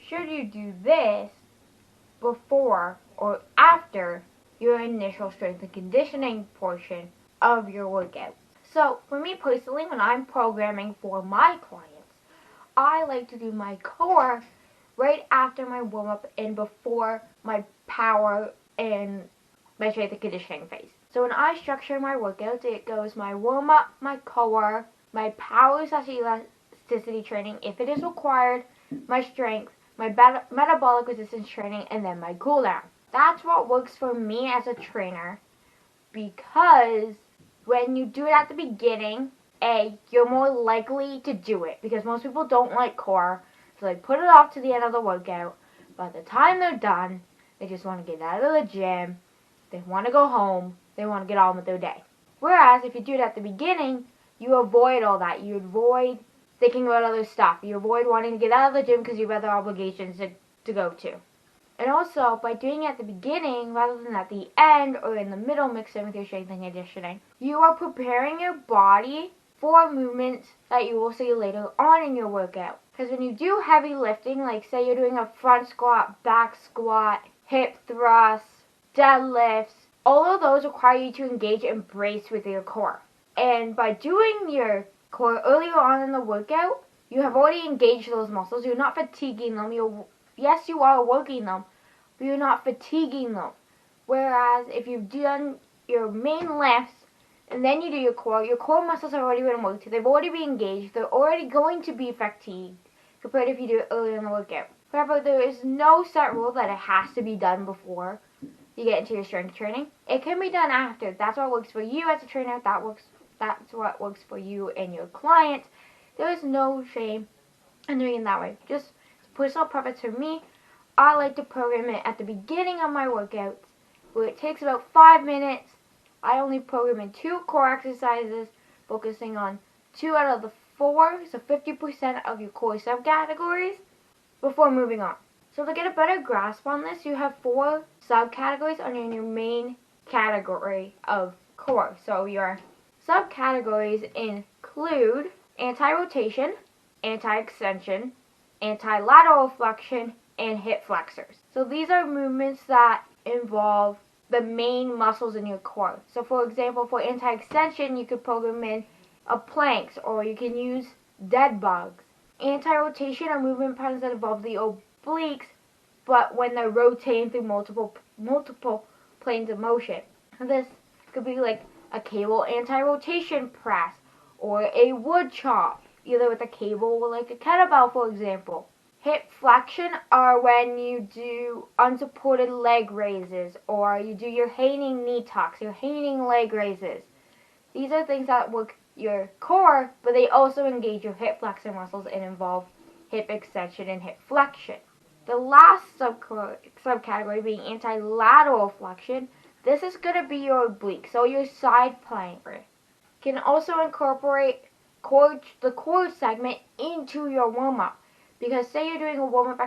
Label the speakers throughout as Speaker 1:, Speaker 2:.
Speaker 1: should you do this before or after your initial strength and conditioning portion of your workout? So for me personally, when I'm programming for my clients, I like to do my core right after my warm-up and before my power and my strength and conditioning phase. So when I structure my workouts, it goes my warm-up, my core, my power/elasticity training if it is required, my strength, my metabolic resistance training, and then my cool down. That's what works for me as a trainer, because when you do it at the beginning, you're more likely to do it because most people don't like core, so they put it off to the end of the workout. By the time they're done, they just want to get out of the gym, they want to go home, they want to get on with their day. Whereas if you do it at the beginning, you avoid all that. You avoid thinking about other stuff. You avoid wanting to get out of the gym because you have other obligations to go to. And also, by doing it at the beginning rather than at the end or in the middle mixed in with your strength and conditioning, you are preparing your body for movements that you will see later on in your workout. Because when you do heavy lifting, like say you're doing a front squat, back squat, hip thrusts, deadlifts, all of those require you to engage and brace with your core. And by doing your core earlier on in the workout, you have already engaged those muscles. You're not fatiguing them. Yes, you are working them, but you're not fatiguing them. Whereas if you've done your main lifts and then you do your core muscles have already been worked. They've already been engaged. They're already going to be fatigued compared to if you do it earlier in the workout. However, there is no set rule that it has to be done before you get into your strength training. It can be done after. That's what works for you as a trainer. That's what works for you and your client. There is no shame in doing it that way. Just personal preference for me, I like to program it at the beginning of my workouts, where it takes about 5 minutes. I only program in 2 core exercises, focusing on 2 out of the 4, so 50% of your core subcategories, before moving on. So to get a better grasp on this, you have 4 subcategories under your main category of core. So your subcategories include anti-rotation, anti-extension, anti-lateral flexion, and hip flexors. So these are movements that involve the main muscles in your core. So for example, for anti-extension, you could program in planks, or you can use dead bugs. Anti-rotation are movement patterns that involve the obliques, but when they're rotating through multiple planes of motion. This could be like a cable anti-rotation press, or a wood chop, either with a cable or like a kettlebell, for example. Hip flexion are when you do unsupported leg raises, or you do your hating knee tucks, your hating leg raises. These are things that work your core, but they also engage your hip flexor muscles and involve hip extension and hip flexion. The last subcategory being anti-lateral flexion, this is going to be your oblique, so your side plank. You can also incorporate the core segment into your warm-up. Because say you're doing a warm-up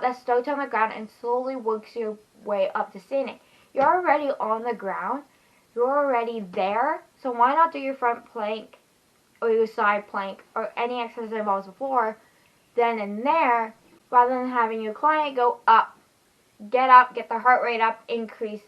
Speaker 1: that starts on the ground and slowly works your way up to standing. You're already on the ground. You're already there. So why not do your front plank or your side plank or any exercise that involves the floor then and there, rather than having your client go up, get the heart rate up, increase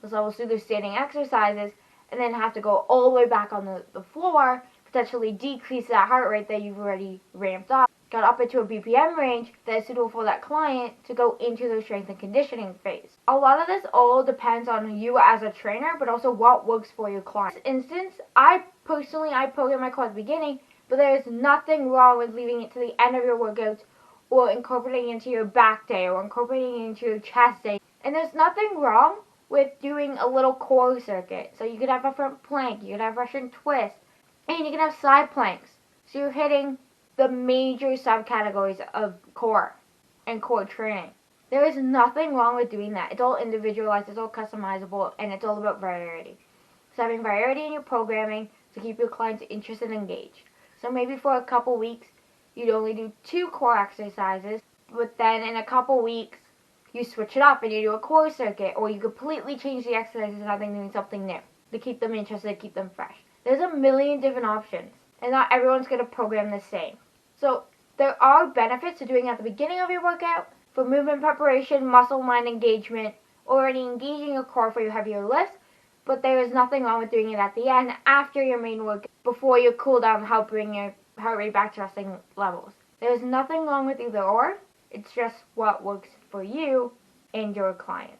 Speaker 1: those levels through the standing exercises, and then have to go all the way back on the floor, potentially decrease that heart rate that you've already ramped up, got up into a BPM range that is suitable for that client to go into the strength and conditioning phase. A lot of this all depends on you as a trainer, but also what works for your client. In this instance, I program my core at the beginning, but there is nothing wrong with leaving it to the end of your workouts, or incorporating it into your back day, or incorporating it into your chest day. And there's nothing wrong with doing a little core circuit. So you could have a front plank, you could have Russian twist, and you can have side planks. So you're hitting the major subcategories of core and core training. There is nothing wrong with doing that. It's all individualized, it's all customizable, and it's all about variety. So having variety in your programming to keep your clients interested and engaged. So maybe for a couple weeks, you'd only do 2 core exercises, but then in a couple weeks, you switch it up and you do a core circuit, or you completely change the exercises and doing something new to keep them interested, keep them fresh. There's a million different options, and not everyone's going to program the same. So There are benefits to doing it at the beginning of your workout for movement preparation, muscle mind engagement, already engaging your core for your heavier lifts, but there is nothing wrong with doing it at the end after your main workout before your cool down to help bring your heart rate back to resting levels. There is nothing wrong with either or. It's just what works for you and your client.